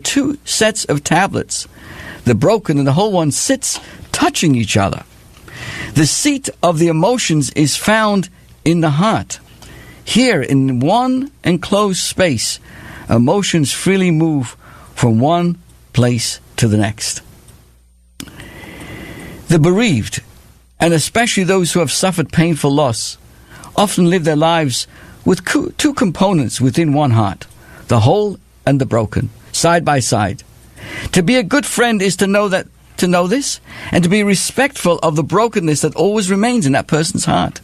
two sets of tablets. The broken and the whole one sits touching each other. The seat of the emotions is found in the heart. Here, in one enclosed space, emotions freely move from one place to the next. The bereaved, and especially those who have suffered painful loss, often live their lives with two components within one heart, the whole and the broken, side by side. To be a good friend is to know this, and to be respectful of the brokenness that always remains in that person's heart.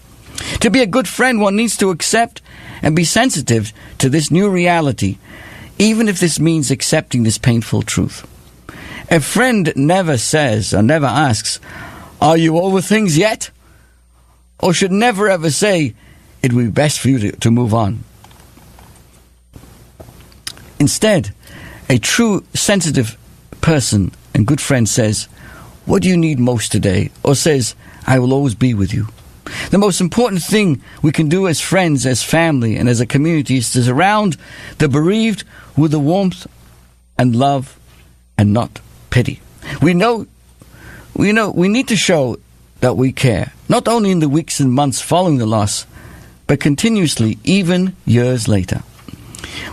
To be a good friend, one needs to accept and be sensitive to this new reality, even if this means accepting this painful truth. A friend never says or never asks, "Are you over things yet?" Or should never ever say, "It would be best for you to move on." Instead, a true sensitive person and good friend says, "What do you need most today?" Or says, "I will always be with you." The most important thing we can do as friends, as family, and as a community is to surround the bereaved with the warmth and love and not pity. We need to show that we care, not only in the weeks and months following the loss, but continuously, even years later.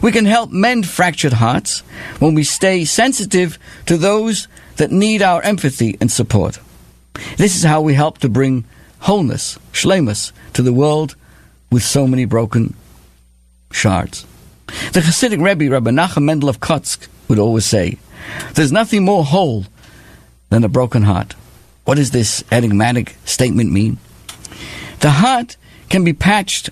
We can help mend fractured hearts when we stay sensitive to those that need our empathy and support. This is how we help to bring wholeness, shleimus, to the world with so many broken shards. The Hasidic Rebbe, Rabbi Nachum Mendel of Kotsk, would always say, "There's nothing more whole than a broken heart." What does this enigmatic statement mean? The heart can be patched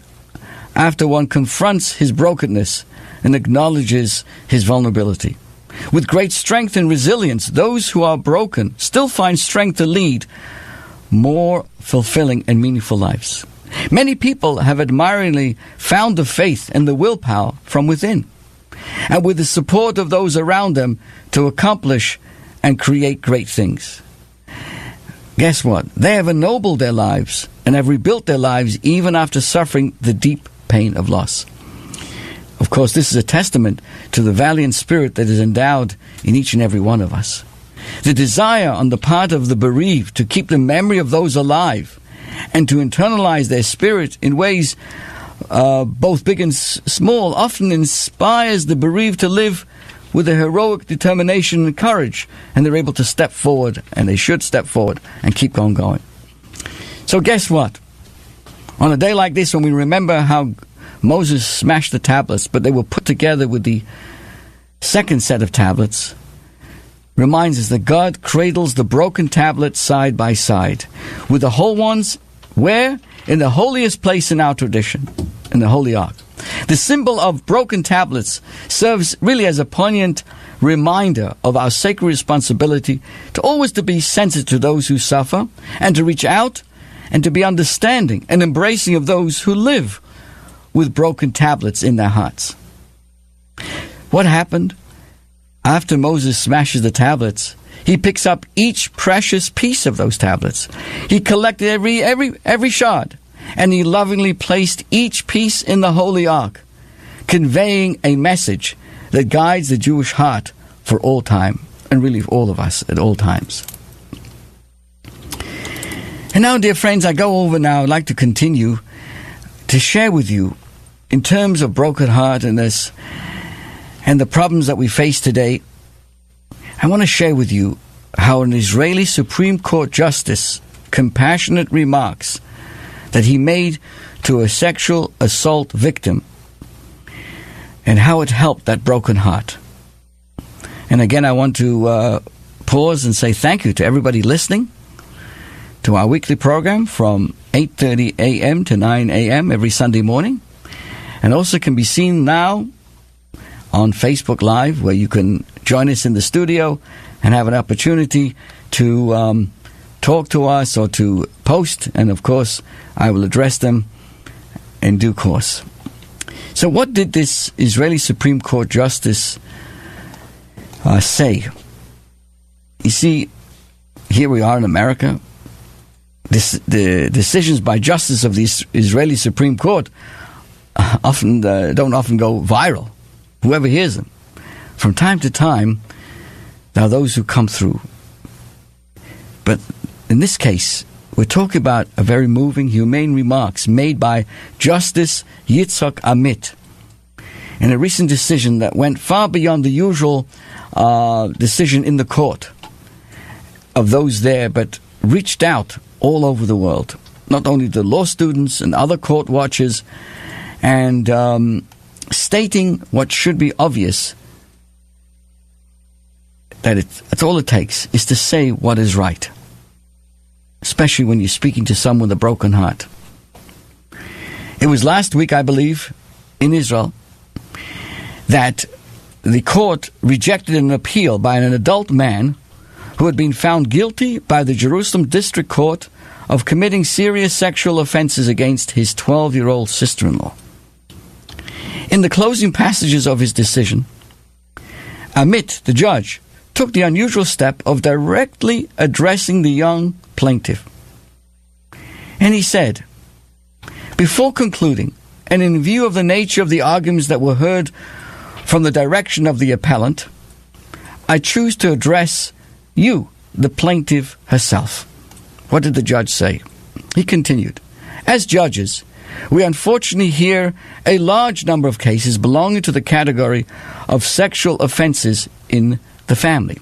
after one confronts his brokenness and acknowledges his vulnerability. With great strength and resilience, those who are broken still find strength to lead more fulfilling and meaningful lives. Many people have admiringly found the faith and the willpower from within, and with the support of those around them, to accomplish and create great things. Guess what? They have ennobled their lives and have rebuilt their lives even after suffering the deep pain of loss. Of course, this is a testament to the valiant spirit that is endowed in each and every one of us. The desire on the part of the bereaved to keep the memory of those alive and to internalize their spirit in ways both big and small often inspires the bereaved to live with a heroic determination and courage, and they're able to step forward, and they should step forward and keep on going. So guess what? On a day like this, when we remember how Moses smashed the tablets, but they were put together with the second set of tablets, reminds us that God cradles the broken tablets side by side, with the whole ones where? In the holiest place in our tradition, in the Holy Ark. The symbol of broken tablets serves really as a poignant reminder of our sacred responsibility to always to be sensitive to those who suffer, and to reach out and to be understanding and embracing of those who live with broken tablets in their hearts. What happened? After Moses smashes the tablets, he picks up each precious piece of those tablets. He collected every shard, and he lovingly placed each piece in the Holy Ark, conveying a message that guides the Jewish heart for all time, and really for all of us at all times. And now, dear friends, I'd like to continue to share with you, in terms of brokenheartedness and the problems that we face today, I want to share with you how an Israeli Supreme Court justice compassionate remarks that he made to a sexual assault victim, and how it helped that broken heart. And again, I want to pause and say thank you to everybody listening to our weekly program from 8:30 a.m. to 9 a.m. every Sunday morning, and also can be seen now on Facebook Live, where you can join us in the studio and have an opportunity to talk to us or to post, and of course I will address them in due course. So what did this Israeli Supreme Court justice say? You see, here we are in America. The decisions by justice of the Israeli Supreme Court don't often go viral. Whoever hears them. From time to time, there are those who come through. But in this case, we're talking about a very moving, humane remarks made by Justice Yitzhak Amit in a recent decision that went far beyond the usual decision in the court of those there, but reached out all over the world, not only the law students and other court watchers, and stating what should be obvious, that that's all it takes, is to say what is right, especially when you're speaking to someone with a broken heart. It was last week, I believe, in Israel, that the court rejected an appeal by an adult man who had been found guilty by the Jerusalem District Court of committing serious sexual offenses against his 12-year-old sister-in-law. In the closing passages of his decision, Amit, the judge, took the unusual step of directly addressing the young plaintiff. And he said, "Before concluding, and in view of the nature of the arguments that were heard from the direction of the appellant, I choose to address you, the plaintiff herself." What did the judge say? He continued, "As judges, we unfortunately hear a large number of cases belonging to the category of sexual offenses in the family.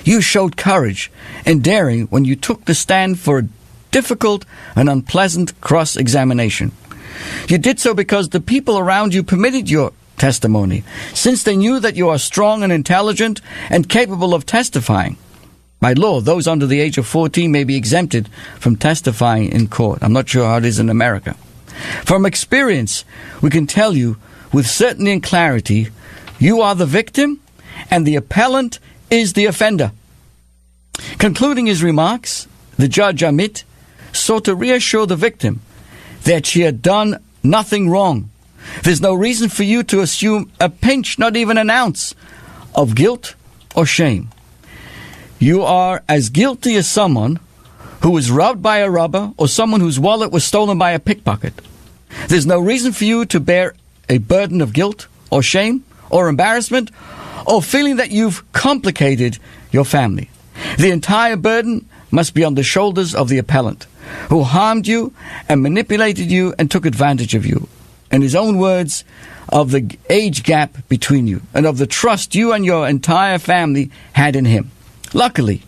You showed courage and daring when you took the stand for a difficult and unpleasant cross-examination. You did so because the people around you permitted your testimony, since they knew that you are strong and intelligent and capable of testifying. By law, those under the age of 14 may be exempted from testifying in court. I'm not sure how it is in America. From experience, we can tell you with certainty and clarity, you are the victim and the appellant is the offender." Concluding his remarks, the judge Amit sought to reassure the victim that she had done nothing wrong. There's no reason for you to assume a pinch, not even an ounce, of guilt or shame. You are as guilty as someone who was robbed by a robber or someone whose wallet was stolen by a pickpocket. There's no reason for you to bear a burden of guilt or shame or embarrassment or feeling that you've complicated your family. The entire burden must be on the shoulders of the appellant, who harmed you and manipulated you and took advantage of you. In his own words, of the age gap between you and of the trust you and your entire family had in him. Luckily,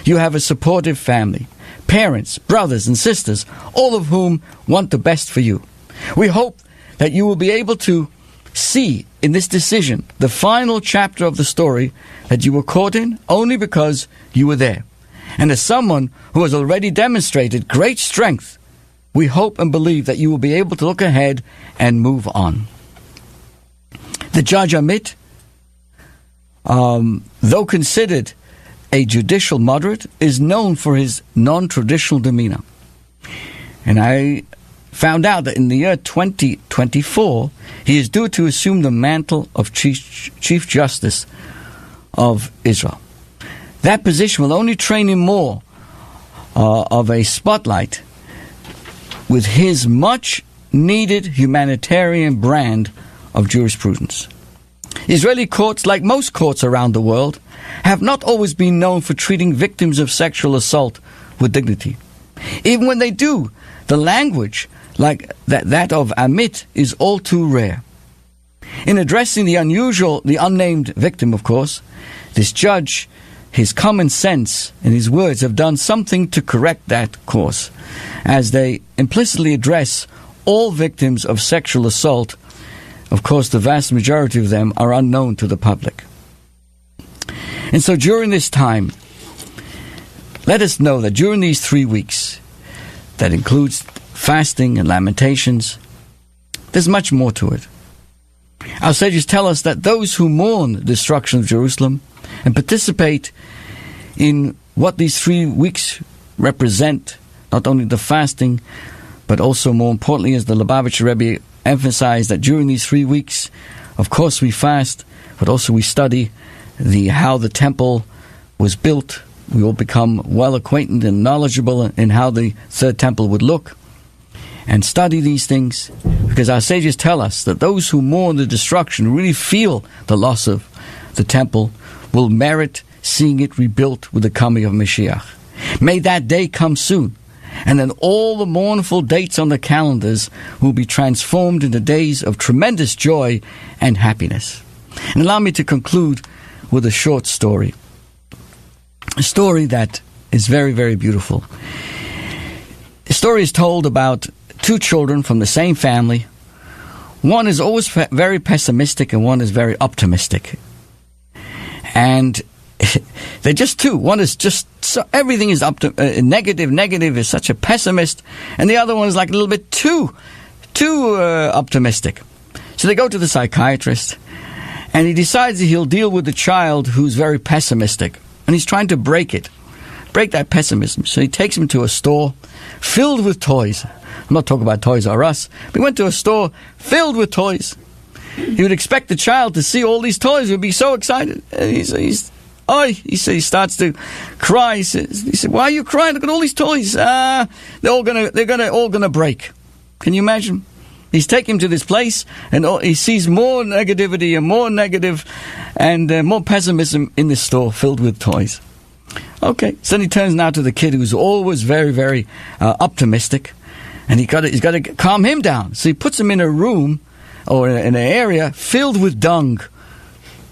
you have a supportive family, parents, brothers and sisters, all of whom want the best for you. We hope that you will be able to see in this decision the final chapter of the story that you were caught in only because you were there. And as someone who has already demonstrated great strength, we hope and believe that you will be able to look ahead and move on. The judge Amit, though considered a judicial moderate, is known for his non-traditional demeanor. And I found out that in the year 2024, he is due to assume the mantle of Chief Justice of Israel. That position will only train him more of a spotlight with his much-needed humanitarian brand of jurisprudence. Israeli courts, like most courts around the world, have not always been known for treating victims of sexual assault with dignity. Even when they do, the language like that of Amit is all too rare. In addressing the unnamed victim, of course, this judge, his common sense and his words have done something to correct that course, as they implicitly address all victims of sexual assault. Of course, the vast majority of them are unknown to the public. And so during this time, let us know that during these 3 weeks, that includes fasting and lamentations, there's much more to it. Our sages tell us that those who mourn the destruction of Jerusalem and participate in what these 3 weeks represent, not only the fasting, but also more importantly, as the Lubavitcher Rebbe emphasized, that during these 3 weeks, of course we fast, but also we study how the temple was built. We will become well acquainted and knowledgeable in how the third temple would look, and study these things. Because our sages tell us that those who mourn the destruction, really feel the loss of the temple, will merit seeing it rebuilt with the coming of Mashiach. May that day come soon, and then all the mournful dates on the calendars will be transformed into days of tremendous joy and happiness. And allow me to conclude with a short story. A story that is very, very beautiful. The story is told about two children from the same family. One is always very pessimistic and one is very optimistic. And they're just two. One is just, everything is negative is such a pessimist. And the other one is like a little bit too optimistic. So they go to the psychiatrist and he decides that he'll deal with the child who's very pessimistic. And he's trying to break that pessimism. So he takes him to a store filled with toys. I'm not talking about Toys R Us. But he went to a store filled with toys. He would expect the child to see all these toys. He would be so excited. And he starts to cry. He said, "Why are you crying? Look at all these toys. They're all gonna break." Can you imagine? He's taking him to this place, and he sees more negativity and more negative and more pessimism in this store filled with toys. Okay, so then he turns now to the kid who's always very, very optimistic, and he's got to calm him down. So he puts him in a room or in an area filled with dung.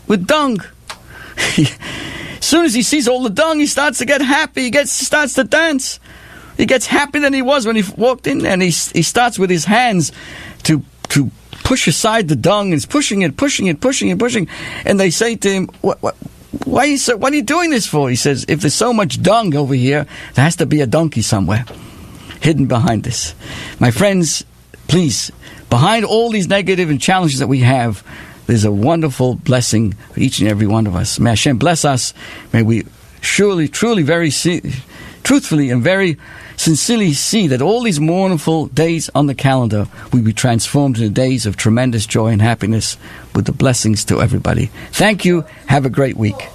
With dung. As soon as he sees all the dung, he starts to get happy. He starts to dance. He gets happier than he was when he walked in, and he starts with his hands to push aside the dung. He's pushing it. And they say to him, "What are you doing this for?" He says, "If there's so much dung over here, there has to be a donkey somewhere hidden behind this." My friends, please, behind all these negative and challenges that we have, there's a wonderful blessing for each and every one of us. May Hashem bless us. May we surely, truly, very truthfully and very sincerely see that all these mournful days on the calendar will be transformed into days of tremendous joy and happiness with the blessings to everybody. Thank you. Have a great week.